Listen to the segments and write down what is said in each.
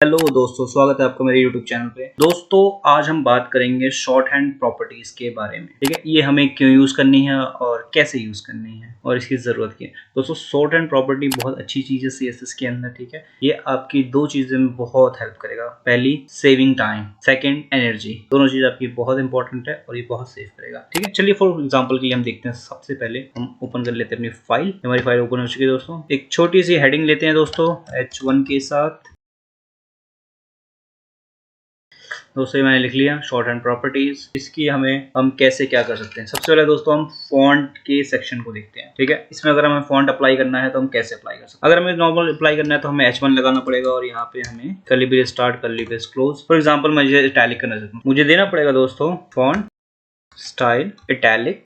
Hello दोस्तों, स्वागत है आपका मेरे YouTube चैनल पे। दोस्तों आज हम बात करेंगे शॉर्ट हैंड प्रॉपर्टीज के बारे में। ठीक है, ये हमें क्यों यूज करनी है और कैसे यूज करनी है और इसकी जरूरत क्या है। दोस्तों शॉर्ट हैंड प्रॉपर्टी बहुत अच्छी चीज है CSS के अंदर। ठीक है, ये आपकी दो चीजें में बहुत हेल्प करेगा। पहली सेविंग टाइम, सेकंड एनर्जी। दोनों चीज आपकी बहुत इंपॉर्टेंट है और ये बहुत सेव करेगा। ठीक है, चलिए फॉर एग्जाम्पल के लिए हम देखते हैं। सबसे पहले हम ओपन कर लेते हैं अपनी फाइल। हमारी फाइल ओपन हो चुकी है दोस्तों। एक छोटी सी हेडिंग लेते हैं दोस्तों H1 के साथ। दोस्तों मैंने लिख लिया शॉर्ट हैंड प्रॉपर्टीज। इसकी हम कैसे क्या कर सकते हैं। सबसे पहले दोस्तों हम फॉन्ट के सेक्शन को देखते हैं। ठीक है, इसमें अगर हमें फॉन्ट अप्लाई करना है तो हम कैसे अप्लाई कर सकते हैं। अगर हमें नॉर्मल अप्लाई करना है तो हमें H1 लगाना पड़ेगा और यहाँ पे हमें curly brace start, curly brace close. For example मुझे इटैलिक करना चाहता हूँ, मुझे देना पड़ेगा दोस्तों फॉन्ट स्टाइल इटैलिक।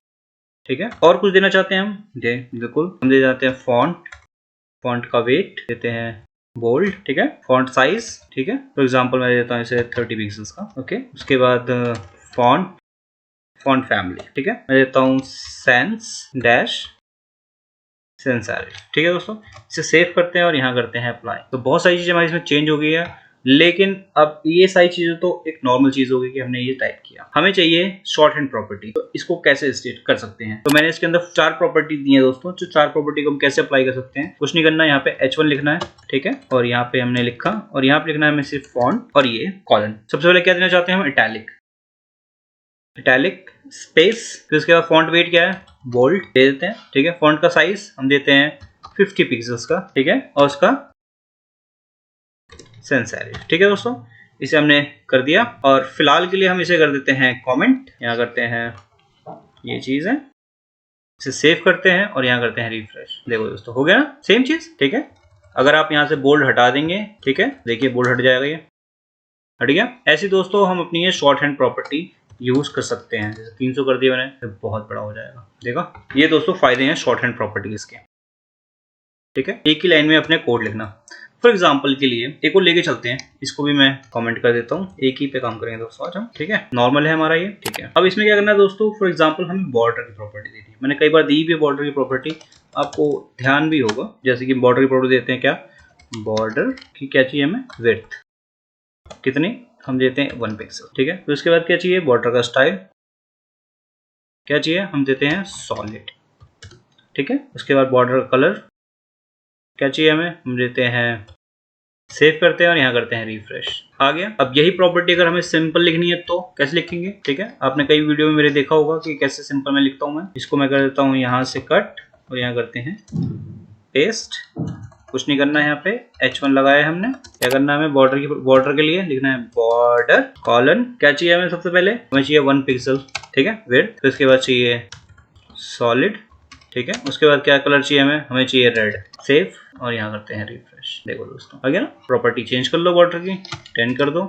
ठीक है, और कुछ देना चाहते हैं हम बिल्कुल हम दे जाते हैं फॉन्ट का वेट देते हैं बोल्ड। ठीक है, फॉन्ट साइज। ठीक है, फॉर एग्जांपल मैं देता हूँ इसे 30 पिक्सेल्स का। ओके, उसके बाद फॉन्ट फैमिली। ठीक है, मैं देता हूँ सेंस serif। ठीक है दोस्तों, इसे सेव करते हैं और यहाँ करते हैं अप्लाई। तो बहुत सारी चीजें हमारी इसमें चेंज हो गई है, लेकिन अब ये सारी चीजें तो एक नॉर्मल चीज होगी कि हमने ये टाइप किया। हमें चाहिए शॉर्ट हैंड प्रॉपर्टी, तो इसको कैसे स्टेट कर सकते हैं। तो मैंने इसके अंदर 4 प्रॉपर्टी दी है दोस्तों। जो 4 प्रॉपर्टी को हम कैसे अप्लाई कर सकते हैं, कुछ नहीं करना है, यहाँ पे H1 लिखना है। ठीक है, और यहाँ पे हमने लिखा और यहाँ पे लिखना है हमें सिर्फ फॉन्ट और ये कॉलन। सबसे पहले क्या देना चाहते हैं हम, इटैलिक स्पेस। फिर उसके बाद फॉन्ट वेट क्या है, बोल्ड दे देते हैं। ठीक है, फॉन्ट का साइज हम देते हैं 50 पिक्सेल्स का। ठीक है, और उसका सेंस serif। ठीक है दोस्तों, इसे हमने कर दिया और फिलहाल के लिए हम इसे कर देते हैं कमेंट। यहाँ करते हैं ये चीज है, इसे सेव करते हैं और यहाँ करते हैं रिफ्रेश। देखो दोस्तों हो गया ना, सेम चीज। ठीक है, अगर आप यहाँ से बोल्ड हटा देंगे, ठीक है, देखिए बोल्ड हट जाएगा, ये हट गया। ऐसे दोस्तों हम अपनी ये शॉर्ट हैंड प्रॉपर्टी यूज कर सकते हैं। जैसे 300 कर दिया मैंने, तो बहुत बड़ा हो जाएगा। देखा, ये दोस्तों फायदे हैं शॉर्ट हैंड प्रॉपर्टीज के। ठीक है, एक ही लाइन में अपने कोड लिखना। फॉर एग्जाम्पल के लिए एक और लेके चलते हैं, इसको भी मैं कमेंट कर देता हूँ। एक ही पे काम करेंगे दोस्तों आज हम। ठीक है, नॉर्मल है हमारा ये। ठीक है, अब इसमें क्या करना है दोस्तों, फॉर एग्जाम्पल हमें बॉर्डर की प्रॉपर्टी दी थी। मैंने कई बार दी भी बॉर्डर की प्रॉपर्टी, आपको ध्यान भी होगा। जैसे कि बॉर्डर की प्रॉपर्टी देते हैं क्या, बॉर्डर की क्या चाहिए हमें, विड्थ कितनी, हम देते हैं 1 पिक्सल। ठीक है, तो उसके बाद क्या चाहिए, बॉर्डर का स्टाइल क्या चाहिए, हम देते हैं सॉलिड। ठीक है, उसके बाद बॉर्डर कलर क्या चाहिए हमें, हम देते हैं, सेव करते हैं और यहाँ करते हैं रिफ्रेश। आ गया। अब यही प्रॉपर्टी अगर हमें सिंपल लिखनी है तो कैसे लिखेंगे। ठीक है, आपने कई वीडियो में मेरे देखा होगा कि कैसे सिंपल में लिखता हूँ मैं। इसको मैं कर देता हूँ यहाँ से कट और यहाँ करते हैं पेस्ट। कुछ नहीं करना है, यहाँ पे H1 लगाया हमने। क्या करना है हमें, बॉर्डर के लिए लिखना है बॉर्डर कॉलन। क्या चाहिए हमें, सबसे पहले हमें चाहिए 1 पिक्सल। ठीक है, विड्थ। फिर उसके बाद चाहिए सॉलिड। ठीक है, उसके बाद क्या कलर चाहिए हमें चाहिए रेड। सेव और यहाँ करते हैं रिफ्रेश। देखो दोस्तों आ गया ना। प्रॉपर्टी चेंज कर लो, बॉर्डर की 10 कर दो,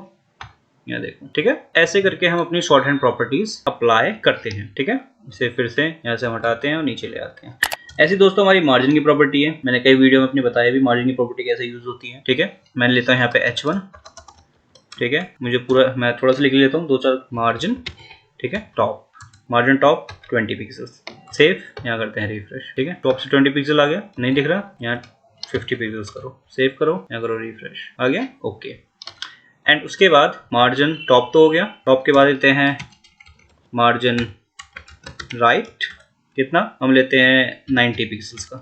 यहाँ देखो। ठीक है, ऐसे करके हम अपनी शॉर्ट हैंड प्रॉपर्टीज अप्लाई करते हैं। ठीक है, इसे फिर से यहाँ से हम हटाते हैं और नीचे ले आते हैं। ऐसी दोस्तों हमारी मार्जिन की प्रॉपर्टी है। मैंने कई वीडियो में अपने बताया भी मार्जिन की प्रॉपर्टी कैसे यूज होती है। ठीक है, मैंने लेता हूँ यहाँ पे H1। ठीक है, मुझे पूरा मैं थोड़ा सा लिख लेता हूँ, 2-4 मार्जिन। ठीक है, top margin top 20 pixels. Save, यहाँ करते हैं रिफ्रेश। ठीक है, टॉप से 20 पिक्सल आ गया, नहीं दिख रहा, यहाँ 50 पिक्सेल्स करो, सेव करो, यहाँ करो रिफ्रेश, आ गया। ओके, एंड उसके बाद मार्जिन टॉप तो हो गया। टॉप के बाद लेते हैं मार्जिन राइट। कितना, हम लेते हैं 90 पिक्सेल्स का,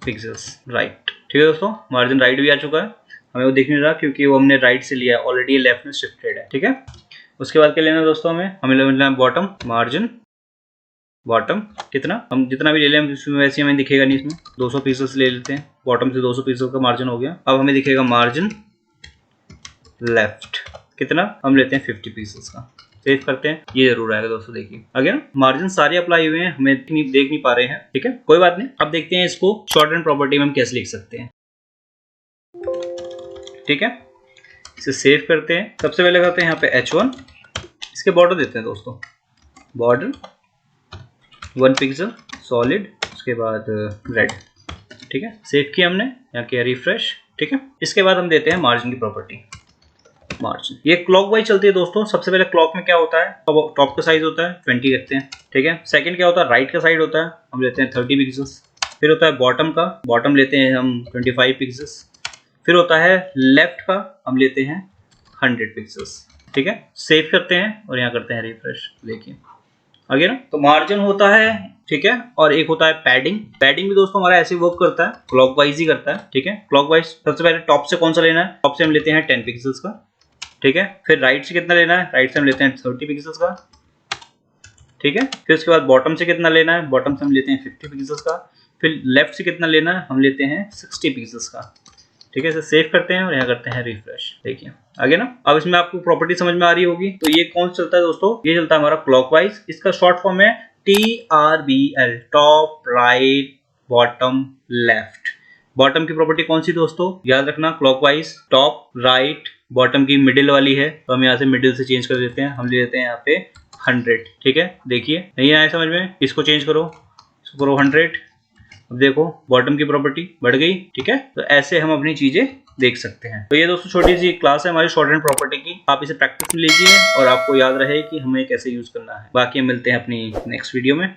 पिक्सेल्स राइट। ठीक है दोस्तों, मार्जिन राइट भी आ चुका है। हमें वो दिख नहीं रहा क्योंकि वो हमने राइट से लिया है, ऑलरेडी लेफ्ट में शिफ्टेड है। ठीक है, उसके बाद क्या लेना है दोस्तों, हमें लेना है बॉटम, मार्जिन बॉटम। कितना, हम जितना भी ले लें इसमें वैसे हमें दिखेगा नहीं। इसमें 200 पीसेस ले लेते हैं, बॉटम से 200 पीसेस का मार्जिन हो गया। अब हमें दिखेगा मार्जिन लेफ्ट। कितना, हम लेते हैं 50 पीसेस का। सेव करते हैं, ये जरूर आएगा दोस्तों। देखिए अगेन मार्जिन सारे अप्लाई हुए हैं, हमें देख नहीं पा रहे हैं। ठीक है, कोई बात नहीं। अब देखते हैं इसको शॉर्ट हैंड प्रॉपर्टी में हम कैसे लिख सकते हैं। ठीक है, इसे सेव करते हैं। सबसे पहले करते हैं यहाँ पे H1, इसके बॉर्डर देते हैं दोस्तों, बॉर्डर 1 पिक्सल सॉलिड, उसके बाद रेड। ठीक है, सेव किया हमने, यहाँ किया रिफ्रेश। ठीक है, इसके बाद हम देते हैं मार्जिन की प्रॉपर्टी, मार्जिन। ये क्लॉक वाइज चलती है दोस्तों। सबसे पहले क्लॉक में क्या होता है, टॉप का साइज होता है 20 रखते हैं। ठीक है, सेकंड क्या होता है, राइट का साइड होता है, हम लेते हैं 30 पिक्सेल्स। फिर होता है बॉटम का, बॉटम लेते हैं हम 25 पिक्सेल्स। फिर होता है लेफ्ट का, हम लेते हैं 100 पिक्सल्स, ठीक है। सेव करते हैं और यहाँ करते हैं रिफ्रेश, देखिए आ गया ना। तो मार्जिन होता है, ठीक है, और एक होता है पैडिंग। पैडिंग भी दोस्तों हमारा ऐसे वर्क करता है, क्लॉकवाइज ही करता है, ठीक है। क्लॉकवाइज सबसे पहले टॉप से कौन सा लेना है, टॉप से हम लेते हैं 10 पिक्सल्स का, ठीक है। फिर राइट से कितना लेना है, राइट से हम लेते हैं 30 पिक्सल्स का, ठीक है। फिर उसके बाद बॉटम से कितना लेना है, बॉटम से हम लेते हैं 50 पिक्सल्स का। फिर लेफ्ट से कितना लेना है, हम लेते हैं 60 पिक्सल्स का, ठीक है। इसे सेव करते हैं और यहाँ करते हैं रिफ्रेश, देखिए आगे ना। अब इसमें आपको प्रॉपर्टी समझ में आ रही होगी। तो ये कौन चलता है दोस्तों, ये चलता है हमारा क्लॉकवाइज। इसका शॉर्ट फॉर्म है TRBL, top right bottom left. Bottom की प्रॉपर्टी कौन सी दोस्तों, याद रखना, क्लॉकवाइज, टॉप राइट बॉटम की मिडिल वाली है, तो हम यहाँ से मिडिल से चेंज कर देते हैं, हम ले लेते हैं यहाँ पे 100, ठीक है। देखिए नहीं आया समझ में, इसको चेंज करो, इसको करो 100। अब देखो बॉटम की प्रॉपर्टी बढ़ गई, ठीक है। तो ऐसे हम अपनी चीजें देख सकते हैं। तो ये दोस्तों छोटी सी क्लास है हमारी शॉर्ट हैंड प्रॉपर्टी की, आप इसे प्रैक्टिस में लीजिए और आपको याद रहे कि हमें कैसे यूज करना है। बाकी हम मिलते हैं अपनी नेक्स्ट वीडियो में।